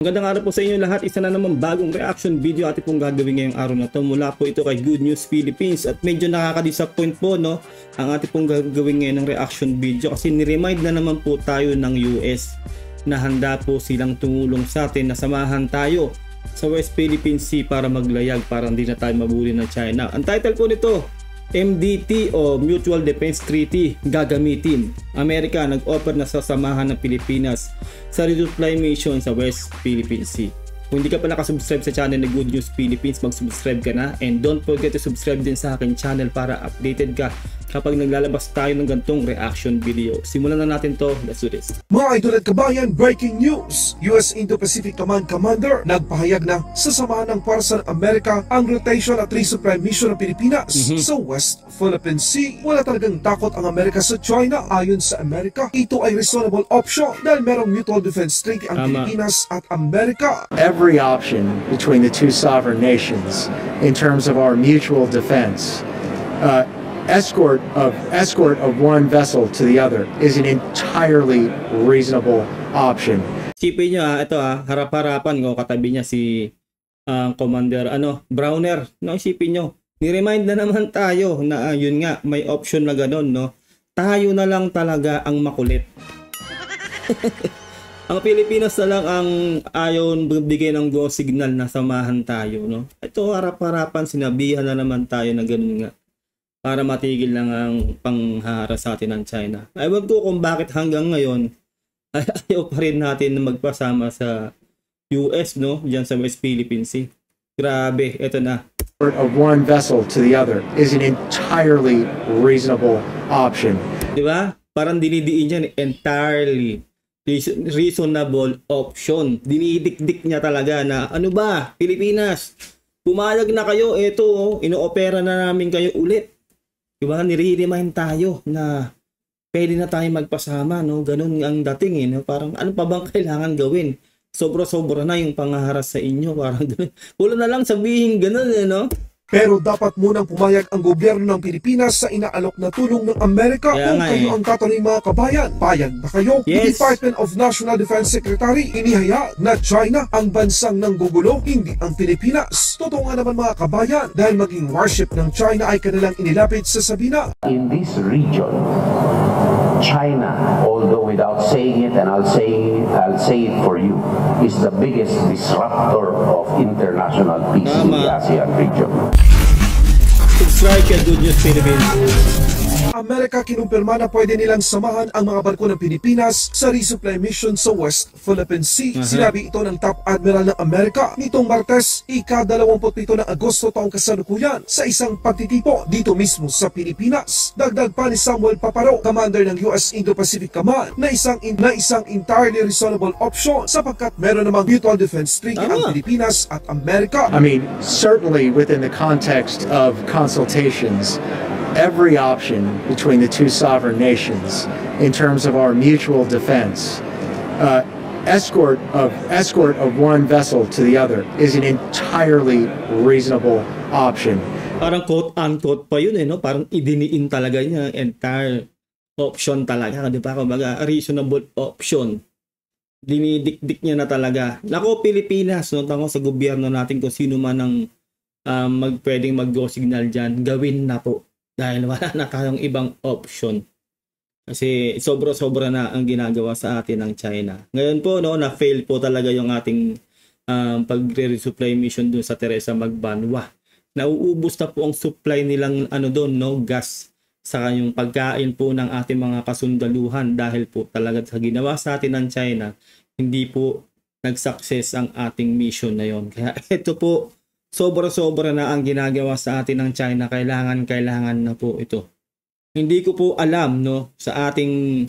Magandang araw po sa inyo lahat. Isa na naman bagong reaction video atin pong gagawin ngayong araw na to. Mula po ito kay Good News Philippines. At medyo nakaka-disappoint po ang atin pong gagawin ngayon ng reaction video. Kasi niremind na naman po tayo ng US na handa po silang tumulong sa atin na samahan tayo sa West Philippine Sea para maglayag, para hindi na tayo mabuli ng China. Ang title po nito, MDT o Mutual Defense Treaty gagamitin. Amerika nag-offer na sasamahan ng Pilipinas sa resupply mission sa West Philippine Sea. Kung hindi ka pa nakasubscribe sa channel ni Good News Philippines, mag-subscribe ka na, and don't forget to subscribe din sa aking channel para updated ka kapag naglalabas tayo ng gantong reaction video. Simulan na natin to. Let's do this. Mga idol at kabayan, breaking news! US Indo-Pacific Command Commander nagpahayag na sasamahan ng Parsa ng Amerika ang rotation at resupply mission ng Pilipinas sa West Philippine Sea. Wala talagang takot ang Amerika sa China. Ayon sa Amerika, ito ay reasonable option dahil merong mutual defense treaty ang Pilipinas at Amerika. Every option between the two sovereign nations in terms of our mutual defense, escort of one vessel to the other is an entirely reasonable option. Isipin nyo ito harap-harapan ko, katabi niya si Commander Browner. Isipin nyo, ni-remind na naman tayo na yun nga, may option na ganun, no? Tayo na lang talaga ang makulit. Ang Pilipinas na lang ang ayaw bigay ng go signal na samahan tayo, no? Ito harap-harapan, sinabihan na naman tayo na ganun nga, para matigil lang ang panghara sa atin ng China. Ewan ko kung bakit hanggang ngayon ay ayaw pa rin natin na magpasama sa US, no? Diyan sa West Philippine Sea. Grabe, ito na. Of one vessel to the other is an entirely reasonable option. Di ba? Parang dinidiin niya entirely reasonable option. Dinidikdik niya talaga na ano ba, Pilipinas, pumayag na kayo, ito inoopera na namin kayo ulit. Diba, nire-remind tayo na pwede na tayo magpasama, no? Ganun ang dating, no? Parang ano pa bang kailangan gawin? Sobra-sobra na yung pangaharas sa inyo, parang ganun. Wala na lang sabihin ganun, no? Pero dapat munang pumayag ang gobyerno ng Pilipinas sa inaalok na tulong ng Amerika. Kung kayo ang tatanungin mga kabayan, payag ba kayo? Yes. Department of National Defense Secretary inihaya na China ang bansang nanggugulo, hindi ang Pilipinas. Totoo nga naman mga kabayan, dahil maging warship ng China ay kanilang inilapit sa Sabina. In this region, China, although without saying it, and I'll say it for you, is the biggest disruptor of international peace in the ASEAN region. Subscribe kay Good News Philippines. Amerika kinumpirma na pwede nilang samahan ang mga barko ng Pilipinas sa resupply mission sa West Philippine Sea. Sinabi ito ng Top Admiral ng Amerika nitong Martes, ika-27 ng Agosto taong kasalukuyan sa isang pagtitipo dito mismo sa Pilipinas. Dagdag pa ni Samuel Paparo, Commander ng US Indo-Pacific Command, na isang entirely reasonable option sapagkat meron namang mutual defense treaty ang Pilipinas at Amerika. I mean, certainly within the context of consultations, every option between the two sovereign nations in terms of our mutual defense, escort of one vessel to the other is an entirely reasonable option. Parang quote-unquote pa yun, no? Parang idiniin talaga niya entire option talaga, di ba? Kumbaga, reasonable option. Dinidikdik niya na talaga. Nako, Pilipinas, no? Tango sa gobyerno natin kung sino man ang pwedeng mag-go signal dyan, gawin na po. Dahil wala na tayong ibang option. Kasi sobra-sobra na ang ginagawa sa atin ng China. Ngayon po, no, na-fail po talaga yung ating pag-resupply mission dun sa Teresa Magbanwa. Nauubos na po ang supply nilang doon, no, gas. Saka yung pagkain po ng ating mga kasundaluhan dahil po talaga sa ginawa sa atin ng China, hindi po nag-success ang ating mission na yon. Kaya ito po, sobra-sobra na ang ginagawa sa atin ng China. Kailangan na po ito. Hindi ko po alam, no, sa ating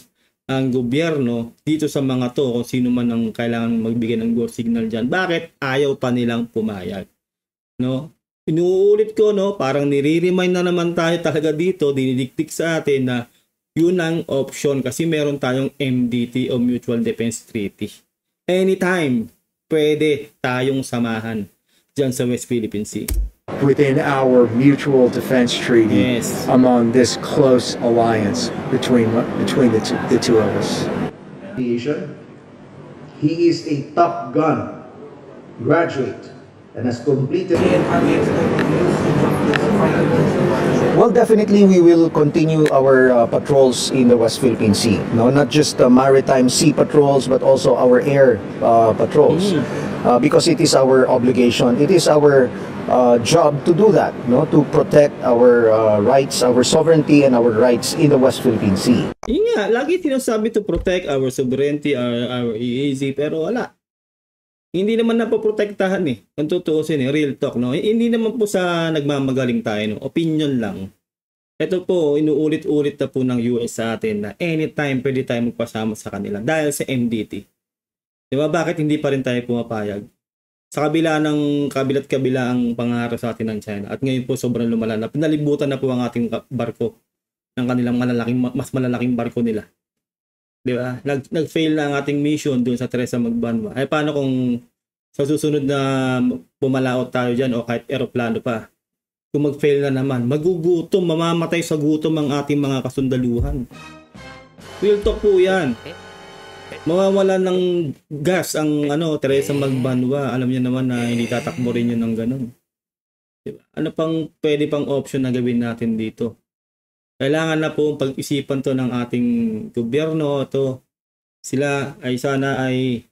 gobyerno dito sa mga to kung sino man ang kailangan magbigay ng go signal dyan. Bakit ayaw pa nilang pumayag? No? Inuulit ko, no, parang nire-remind na naman tayo talaga dito, dinidiktik sa atin na yun ang option kasi meron tayong MDT o Mutual Defense Treaty. Anytime, pwede tayong samahan dyan sa West Philippine Sea. Within our mutual defense treaty, among this close alliance between the two of us. He is a top gun graduate and has completed. Well, definitely we will continue our patrols in the West Philippine Sea. No, not just maritime sea patrols, but also our air patrols. Because it is our obligation, it is our job to do that, no, to protect our rights, our sovereignty, and our rights in the West Philippine Sea. Yun nga, lagi sinasabi to protect our sovereignty, our EEZ, pero wala. Hindi naman napoprotektahan eh. Ang tutuusin eh, real talk, no? Hindi naman po sa nagmamagaling tayo, no? Opinion lang. Ito po, inuulit-ulit na po ng US sa atin na anytime pwede tayo magpasama sa kanila dahil sa MDT. Diba? Bakit hindi pa rin tayo pumapayag? Sa kabila ng kabilat-kabila ang pangarap sa atin ng China. At ngayon po sobrang lumala na. Pinalibutan na po ang ating barko ng kanilang mas malalaking barko nila. Diba? Nag-fail na ang ating mission doon sa Teresa Magbanwa. Ay paano kung sa susunod na pumalaot tayo dyan o kahit eroplano pa? Kung mag-fail na naman, magugutom, mamamatay sa gutom ang ating mga kasundaluhan. Real talk po yan. Mawawala ng gas ang Teresa Magbanwa. Alam niyo naman na hindi tatakbo rin yun ng ganun. Diba? Ano pang pwede pang option na gawin natin dito? Kailangan na po pag-isipan to ng ating gobyerno. Sila ay sana ay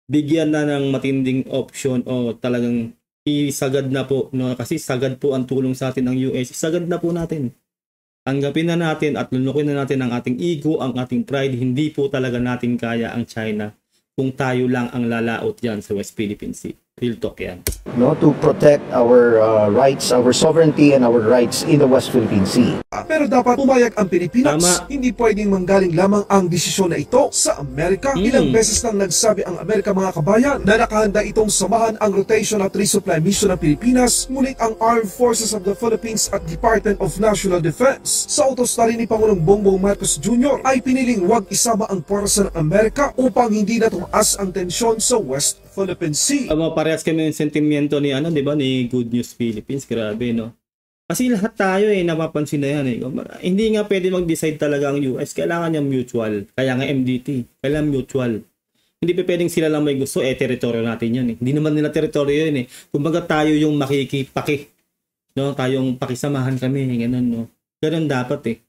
bigyan na ng matinding option o talagang isagad na po. No? Kasi sagad po ang tulong sa atin ng US. Isagad na po natin. Tanggapin na natin at lunukin na natin ang ating ego, ang ating pride. Hindi po talaga natin kaya ang China kung tayo lang ang lalaot dyan sa West Philippine Sea. Real talk yan. No, to protect our rights, our sovereignty, and our rights in the West Philippine Sea. Pero dapat pumayag ang Pilipinas. Tama. Hindi pwedeng manggaling lamang ang desisyon na ito sa Amerika. Ilang beses nang nagsabi ang Amerika, mga kabayan, na nakahanda itong samahan ang rotation at resupply mission ng Pilipinas, ngunit ang Armed Forces of the Philippines at Department of National Defense sa utos na rin ni Pangulong Bongbong Marcos Jr. ay piniling wag isama ang puwersa ng Amerika upang hindi na tumaas ang tensyon sa West Philippine Sea. Parehas kami ng sentimento ni ni Good News Philippines. Grabe, no? Kasi lahat tayo napapansin na yan. Hindi nga pwede mag-decide talaga ang US. Kailangan niya mutual. Kaya nga MDT. Kailangan mutual. Hindi pa pwedeng sila lang may gusto. Teritoryo natin yan. Hindi naman nila teritoryo yun. Kumbaga tayo yung makikipaki. No? Tayong pakisamahan kami. Ganun, no? Ganun dapat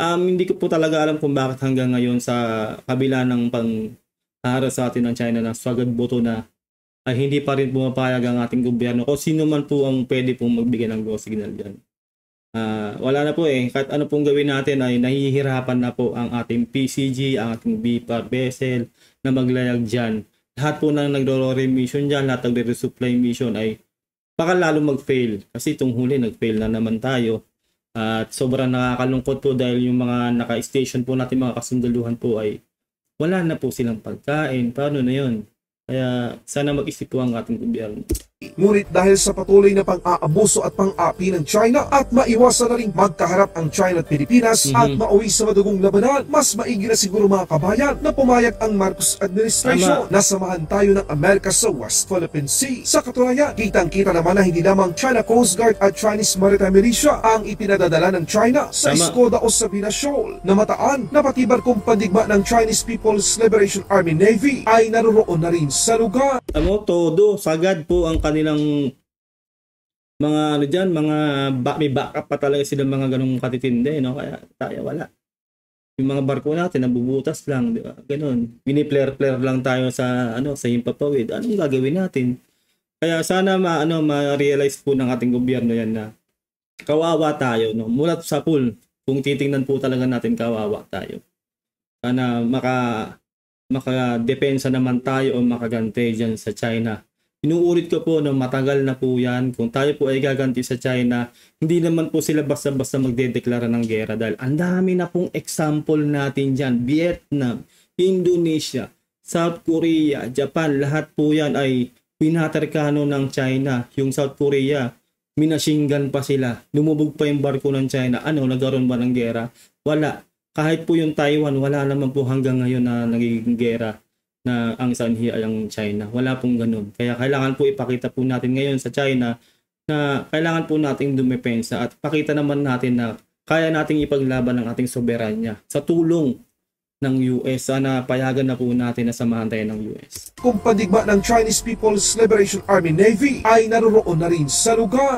Hindi ko po talaga alam kung bakit hanggang ngayon sa kabila ng pangharas sa atin ng China na swagad boto na ay hindi pa rin pumapayag ang ating gobyerno o sino man po ang pwede pong magbigay ng go signal dyan. Wala na po kahit ano pong gawin natin ay nahihirapan na po ang ating PCG, ang ating BPAR vessel na maglayag dyan. Lahat po na nagro-rory mission dyan, lahat ng resupply mission ay baka lalo mag-fail kasi itong huli nag-fail na naman tayo at sobrang nakakalungkot po dahil yung mga naka-station po natin mga kasundaluhan po ay wala na po silang pagkain. Paano na yun? Kaya sana mag-isip po ang ating gobyerno. Ngunit dahil sa patuloy na pang-aabuso at pang-aapi ng China at maiwasan na rin magkaharap ang China at Pilipinas at mauwi sa madugong labanan, mas maigi na siguro mga kabayan na pumayag ang Marcos administration na samahan tayo ng Amerika sa West Philippine Sea. Sa katunayan, kitang-kita naman na hindi lamang China Coast Guard at Chinese Maritime Militia ang ipinadadala ng China sa Skoda o Sabina Shoal na mataan na pati barkong pandigma ng Chinese People's Liberation Army Navy ay naroroon na rin sa lugar. Todo, sagad po ang kanilang mga may backup pa talaga sila mga ganung katitindi, no? Kaya tayo wala. Yung mga barko natin nabubutas lang, di ba? Ganun. Bini-flare lang tayo sa sa himpapawid. Anong gagawin natin? Kaya sana ma-realize po ng ating gobyerno yan na kawawa tayo, no? Mula sa pool, kung titingnan po talaga natin kawawa tayo. Sana makadepensa naman tayo o makagante dyan sa China. Inuulit ko po na matagal na po yan. Kung tayo po ay gaganti sa China, hindi naman po sila basta-basta magdedeklara ng gera dahil ang dami na pong example natin dyan. Vietnam, Indonesia, South Korea, Japan, lahat po yan ay pinaterkano ng China. Yung South Korea, minasinggan pa sila. Lumubog pa yung barko ng China. Nagkaroon ba ng gera? Wala. Kahit po yung Taiwan, wala naman po hanggang ngayon na nagiging gera na ang sanhi ay ang China. Wala pong ganun. Kaya kailangan po ipakita po natin ngayon sa China na kailangan po nating dumepensa at pakita naman natin na kaya nating ipaglaban ang ating soberanya sa tulong ng US. Sana payagan na po natin na samahan tayo ng US. Kung pandigma ng Chinese People's Liberation Army Navy ay naroroon na rin sa lugar.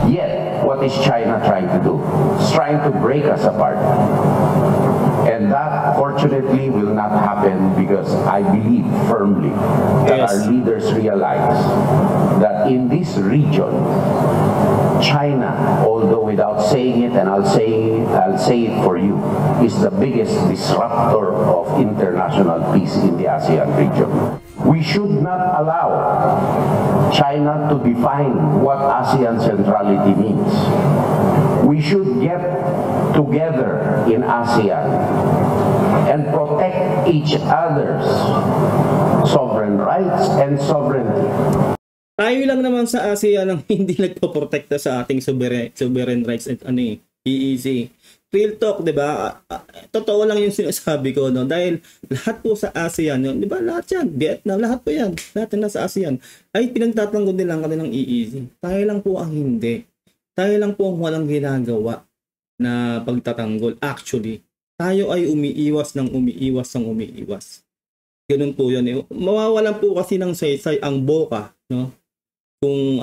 Yet, what is China trying to do? It's trying to break us apart. And that, fortunately, will not happen because I believe firmly that our leaders realize that in this region, China, although without saying it, and I'll say it for you, is the biggest disruptor of international peace in the ASEAN region. We should not allow China to define what ASEAN centrality means. We should get together in ASEAN and protect each other's sovereign rights and sovereignty. Tayo lang naman sa ASEAN ang hindi nagpoprotekta sa ating sovereign rights at EEZ. Real talk, 'di ba? Totoo lang yung sinasabi ko, no? Dahil lahat po sa ASEAN, 'di ba? Lahat 'yan, Vietnam, lahat po 'yan. Lahat na sa ASEAN ay pinagtatanggol din lang kanilang EEZ. Tayo lang po ang hindi. Tayo lang po ang walang ginagawa na pagtatanggol. Actually, tayo ay umiiwas. Ganun po 'yun. Mawawalan po kasi ng saysay ang boka, no? Kung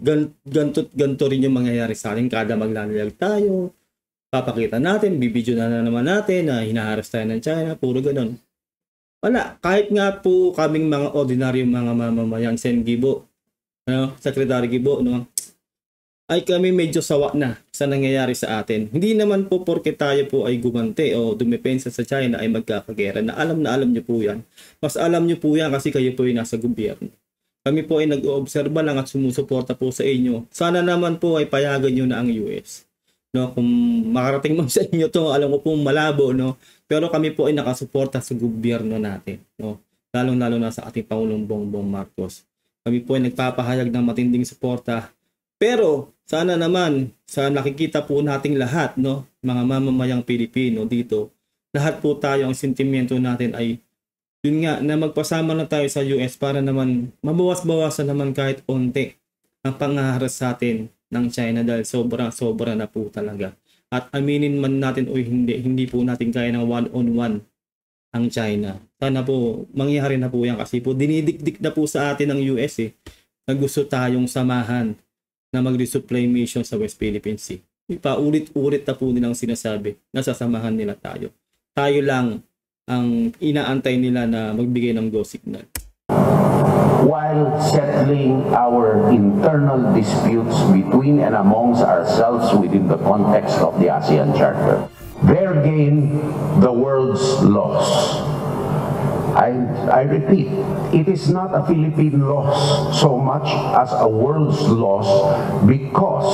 ganto rin yung mangyayari sa atin kada maglalayag tayo, papakita natin, bibidyo na naman natin na hinaharas tayo ng China, puro ganun. Wala, kahit nga po kaming mga ordinaryong mga mamamayang Sen Gibo, Secretary Gibo, no, ay kami medyo sawa na sa nangyayari sa atin. Hindi naman po porke tayo po ay gumante o dumepensa sa China ay magkakagera. Na alam nyo po yan. Mas alam nyo po yan kasi kayo po ay nasa gobyerno. Kami po ay nag-oobserba lang at sumusuporta po sa inyo. Sana naman po ay payagan nyo na ang US. No, kung makarating mo sa inyo to, alam ko po malabo, no. Pero kami po ay nakasuporta sa gobyerno natin, no. Lalong-lalo na sa ating Pangulong Bongbong Marcos. Kami po ay nagpapahayag ng matinding suporta. Pero sana naman sa nakikita po nating lahat, no, mga mamamayang Pilipino dito, lahat po tayo ang sentimiento natin ay yun nga, na magpasama na tayo sa US para naman mabawas-bawasan naman kahit onte ang pangaharas sa atin ng China dahil sobra na po talaga. At aminin man natin o hindi po natin kaya ng one-on-one ang China. Sana po mangyari na po yan kasi po dinidikdik na po sa atin ng US na gusto tayong samahan na mag-resupply mission sa West Philippine Sea. Paulit-ulit na po nilang sinasabi na sasamahan nila tayo. Tayo lang ang inaantay nila na magbigay ng go signal. While settling our internal disputes between and amongst ourselves within the context of the ASEAN Charter, their gain, the world's loss. I repeat, it is not a Philippine loss so much as a world's loss because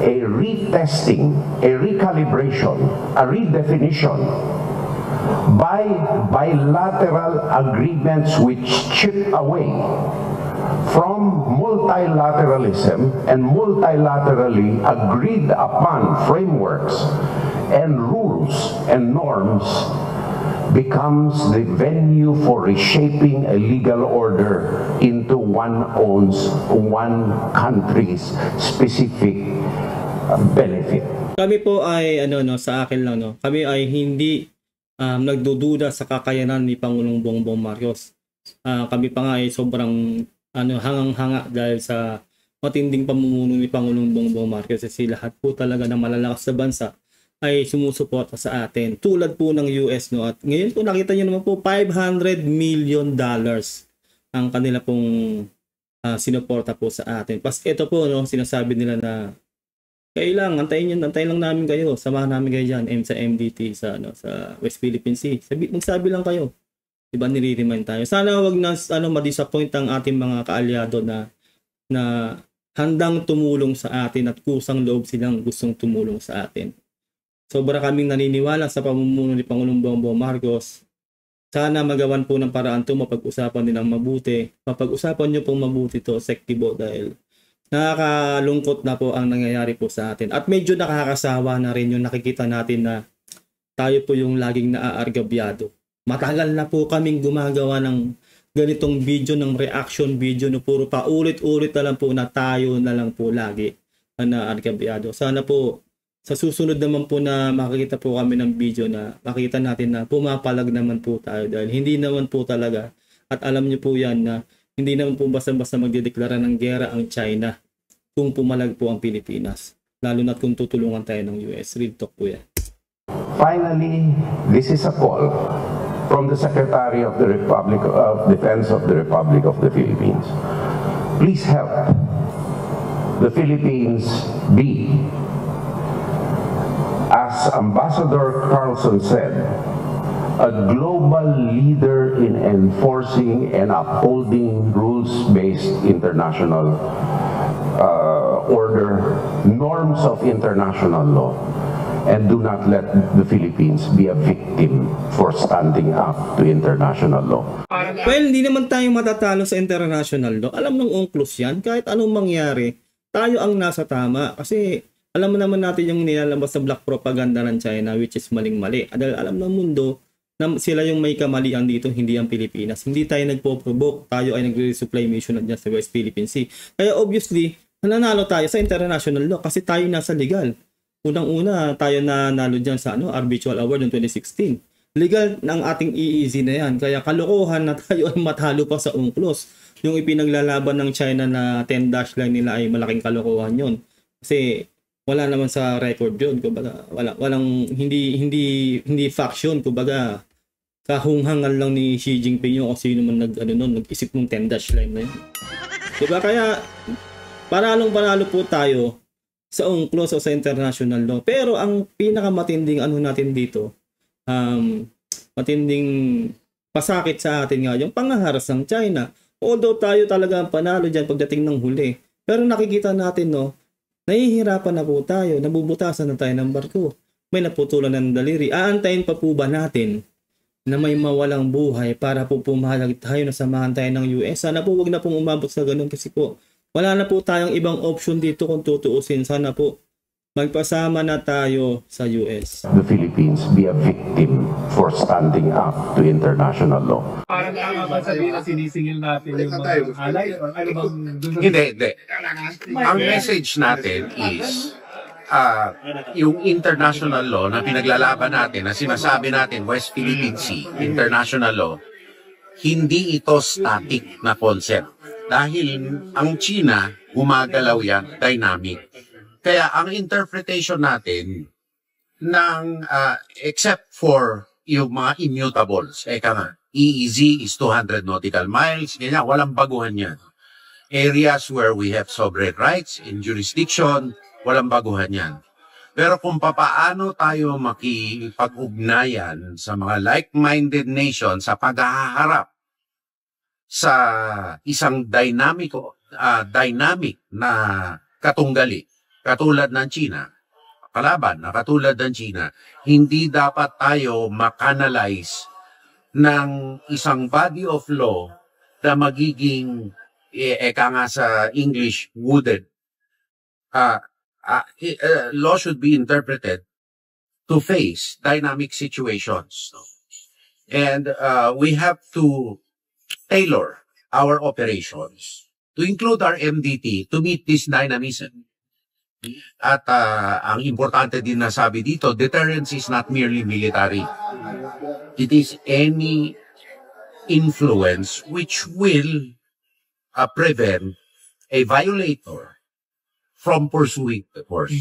a retesting, a recalibration, a redefinition by bilateral agreements which chip away from multilateralism and multilaterally agreed upon frameworks and rules and norms becomes the venue for reshaping a legal order into one country's specific benefit. Kami po ay sa akin lang, no. Kami ay hindi nagdududa sa kakayanan ni Pangulong Bongbong Marcos. Kami pa nga ay sobrang hangang-hanga dahil sa matinding pamumuno ni Pangulong Bongbong Marcos kasi lahat po talaga ng malalakas sa bansa ay sumusuporta sa atin. Tulad po ng US, no. At ngayon po nakita niyo naman po $500 million ang kanila pong sinuporta po sa atin. Pas ito po, no, sinasabi nila na antayin lang namin kayo, samahan namin kayo dyan sa MDT sa West Philippine Sea. Magsabi lang kayo. Diba, nire-remind tayo. Sana wag na ma-disappoint ang ating mga kaalyado na handang tumulong sa atin at kusang loob silang gustong tumulong sa atin. Sobra kaming naniniwala sa pamumuno ni Pangulong Bongbong Marcos. Sana magawan po ng paraan to, mapag-usapan nilang mabuti. Mapag-usapan nyo pong mabuti to, Sektibo, dahil nakakalungkot na po ang nangyayari po sa atin. At medyo nakakasawa na rin yung nakikita natin na tayo po yung laging naaargabyado. Matagal na po kaming gumagawa ng ganitong video, ng reaction video na puro paulit-ulit na lang po na tayo na lang po lagi na naaargabyado. Sana po sa susunod naman po na makikita po kami ng video na makita natin na pumapalag naman po tayo dahil hindi naman po talaga at alam niyo po yan na hindi naman po basta-basta magdedeklara ng giyera ang China kung pumalag po ang Pilipinas. Lalo na kung tutulungan tayo ng US. Real talk po yan. Finally, this is a call from the Secretary of the Republic of Defense of the Republic of the Philippines. Please help the Philippines be, as Ambassador Carlson said, a global leader in enforcing and upholding rules-based international order, norms of international law, and do not let the Philippines be a victim for standing up to international law. Well, hindi naman tayo matatalo sa international law. Alam ng UNCLOS yan, kahit anong mangyari, tayo ang nasa tama. Kasi alam naman natin yung nilalabas sa black propaganda ng China, which is maling-mali. Dahil alam ng mundo na sila yung may kamalian dito, hindi ang Pilipinas. Hindi tayo nagpo-provoke, tayo ay nagre-resupply mission na dyan sa West Philippine Sea. Kaya obviously, nanalo tayo sa international law kasi tayo nasa legal. Unang-una, tayo nanalo dyan sa Arbitral Award ng 2016. Legal ng ating EEZ na yan. Kaya kalokohan na tayo ay matalo pa sa UNCLOS. Yung ipinaglalaban ng China na 10 dash line nila ay malaking kalokohan yon. Kasi wala naman sa record yun. Kumbaga, walang hindi faction. Kumbaga, kahunghangan lang ni Xi Jinping yung o sino man nag-isip ng 10 dash line na yun. Diba? Kaya panalo po tayo sa UNCLOS o sa international law. Pero ang pinakamatinding natin dito, matinding pasakit sa atin nga yung pangaharas ng China. Although tayo talaga ang panalo dyan pagdating ng huli. Pero nakikita natin, nahihirapan na po tayo, nabubutasan na tayo ng barko. May naputulan ng daliri. Aantayin pa po ba natin na may mawalang buhay para po pumalag tayo na samahan tayo ng US? Sana po wag na pong umabot sa ganun kasi po wala na po tayong ibang option dito kung tutuusin. Sana po magpasama na tayo sa US. The Philippines be a victim for standing up to international law. Parang ba sabihin na sinisingil natin yung mga alay? Ano bang... Hindi. Ang message natin is yung international law na pinaglalaban natin, na sinasabi natin West Philippine Sea, international law, hindi ito static na concept. Dahil ang China, gumagalaw yan, dynamic. Kaya ang interpretation natin ng except for yung mga immutables, EEZ is 200 nautical miles, ganyan, walang baguhan yan. Areas where we have sovereign rights in jurisdiction, walang baguhan yan. Pero kung papaano tayo makipag-ugnayan sa mga like-minded nations sa paghaharap sa isang dynamic na katunggali, katulad ng China, kalaban na katulad ng China, hindi dapat tayo makanalize ng isang body of law na magiging, eka nga sa English, wooded. Law should be interpreted to face dynamic situations. And we have to tailor our operations to include our MDT to meet this dynamism. At ang importante din na sabi dito, deterrence is not merely military. It is any influence which will prevent a violator from pursuing the course.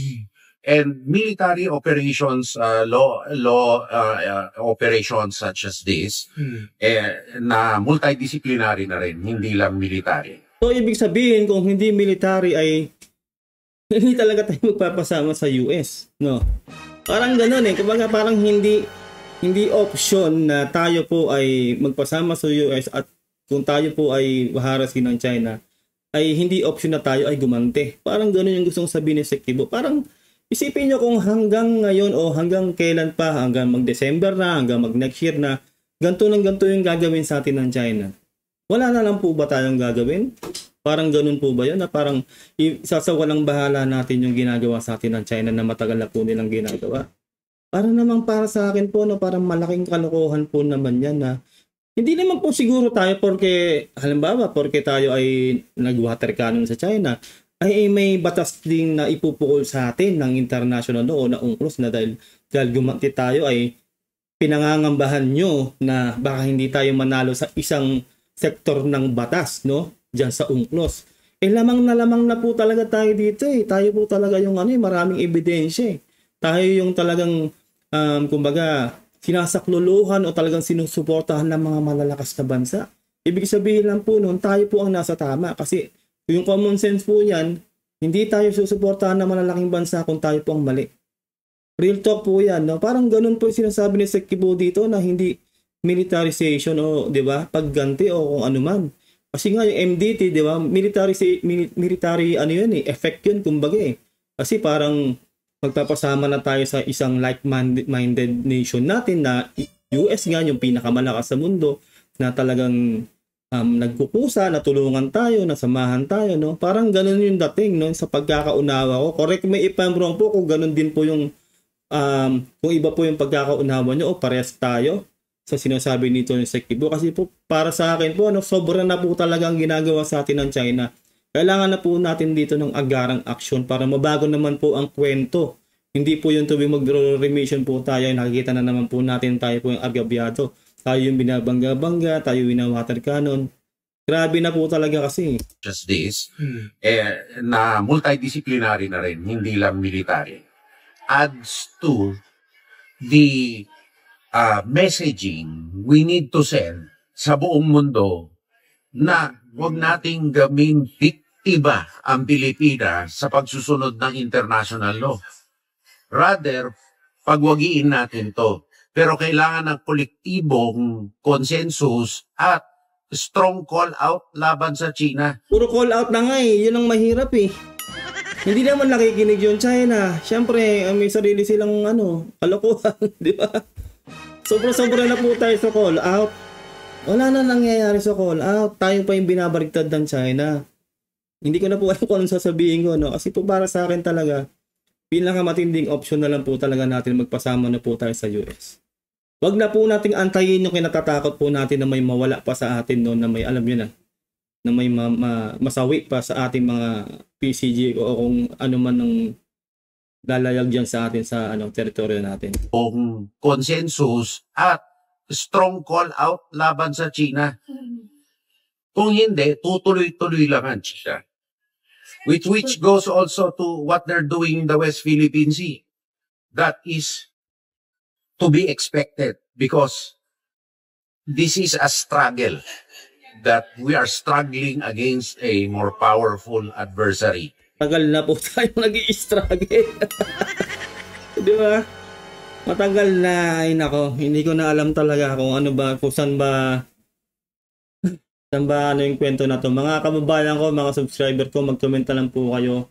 And military operations, law operations such as this, na multidisciplinary na rin, hindi lang military. So, ibig sabihin, kung hindi military ay hindi talaga tayo magpapasama sa US, no? Parang gano'n kumbaga parang hindi option na tayo po ay magpasama sa US at kung tayo po ay harasin ng China, ay hindi option na tayo ay gumante. Parang gano'n yung gustong sabihin ni Sektibo. Parang isipin nyo kung hanggang ngayon o hanggang kailan pa, hanggang mag-December na, hanggang mag-next year na, ganito yung gagawin sa atin ng China. Wala na lang po ba tayong gagawin? Parang ganun po ba yun? Na parang isasawalang bahala natin yung ginagawa sa atin ng China na matagal na po nilang ginagawa. Parang naman para sa akin po, parang malaking kalokohan po naman yan na hindi naman po siguro tayo porque, halimbawa, porque tayo ay nag-water cannon sa China, ay may batas din na ipupukol sa atin ng international law o na UNCLOS na dahil gumanti tayo ay pinangangambahan nyo na baka hindi tayo manalo sa isang sektor ng batas, no? Diyan sa UNCLOS. Lamang na po talaga tayo dito eh. Tayo po talaga yung maraming ebidensya eh. Tayo yung talagang kumbaga sinasakluluhan o talagang sinusuportahan ng mga malalakas na bansa. Ibig sabihin lang po noon, tayo po ang nasa tama kasi yung common sense po yan, hindi tayo susuportahan ng malalaking bansa kung tayo po ang mali. Real talk po yan, no? Parang ganun po yung sinasabi ni Sek Kibo dito na hindi militarization o, di ba, pagganti o kung ano man. Kasi nga yung MDT, di ba, military ano yun eh, effect yun kumbaga eh. Kasi parang magpapasama na tayo sa isang like-minded nation natin na US nga yung pinakamalakas sa mundo na talagang nagkukusa, natulungan tayo, nasamahan tayo, no? Parang ganun yung dating, no? Sa pagkakaunawa ko. Correct me if I'm wrong po kung ganun din po yung kung iba po yung pagkakaunawa nyo o parehas tayo sa sinasabi nito ni Sek Kibo. Kasi po para sa akin po, sobra na po talagang ginagawa sa atin ng China. Kailangan na po natin dito ng agarang aksyon para mabago naman po ang kwento. Hindi po yung tuwing mag-remission po tayo, nakikita na naman po natin tayo po yung agabyado. Tayo yung binabangga-bangga, tayo yung water cannon. Grabe na po talaga kasi. Just this, na multidisciplinary na rin, hindi lang military, adds to the messaging we need to send sa buong mundo na huwag nating gawing biktima ang Pilipinas sa pagsusunod ng international law. Rather, pagwagiin natin to. Pero kailangan ng kolektibong consensus at strong call out laban sa China. Puro call out na nga eh. Yun ang mahirap eh. Hindi naman nakikinig yung China. Siyempre, may sarili silang kalokohan. Di ba? Sobra-sobra na po tayo sa call out. Wala na nangyayari sa call out. Tayo pa yung binabaligtad ng China. Hindi ko na po alam kung anong sasabihin ko. No? Kasi po para sa akin talaga, pinakamatinding option na lang po talaga natin magpasama na po tayo sa US. Wag na po nating antayin yung kinatatakot po natin na may mawala pa sa atin noon na may alam nyo na may masawi pa sa ating mga PCG o kung ano man ang lalayag dyan sa atin sa teritoryo natin. Kung consensus at strong call out laban sa China. Kung hindi, tutuloy-tuloy lang ang China. Which goes also to what they're doing in the West Philippine Sea. That is to be expected because this is a struggle that we are struggling against a more powerful adversary. Tagal na po tayo nag-i-struggle. Di ba? Matagal na, ay nako, hindi ko na alam talaga kung ano ba, kung saan ba yung kwento na to. Mga kababayan ko, mga subscriber ko, mag-comment lang po kayo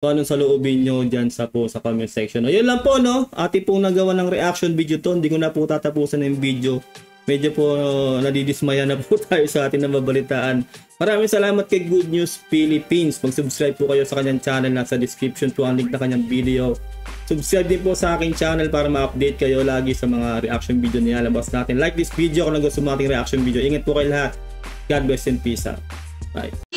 kung anong saloobin nyo dyan sa comment section. Ayun lang po, no? Ati pong nagawa ng reaction video to. Hindi ko na po tatapusan yung video. Medyo po nadidismaya na po tayo sa ating nababalitaan. Maraming salamat kay Good News Philippines. Mag-subscribe po kayo sa kanyang channel. Nasa description po ang link na kanyang video. Subscribe din po sa aking channel para ma-update kayo lagi sa mga reaction video na nilalabas natin. Like this video kung nagustuhan mo ating reaction video. Ingat po kayo lahat. God bless and peace out. Bye.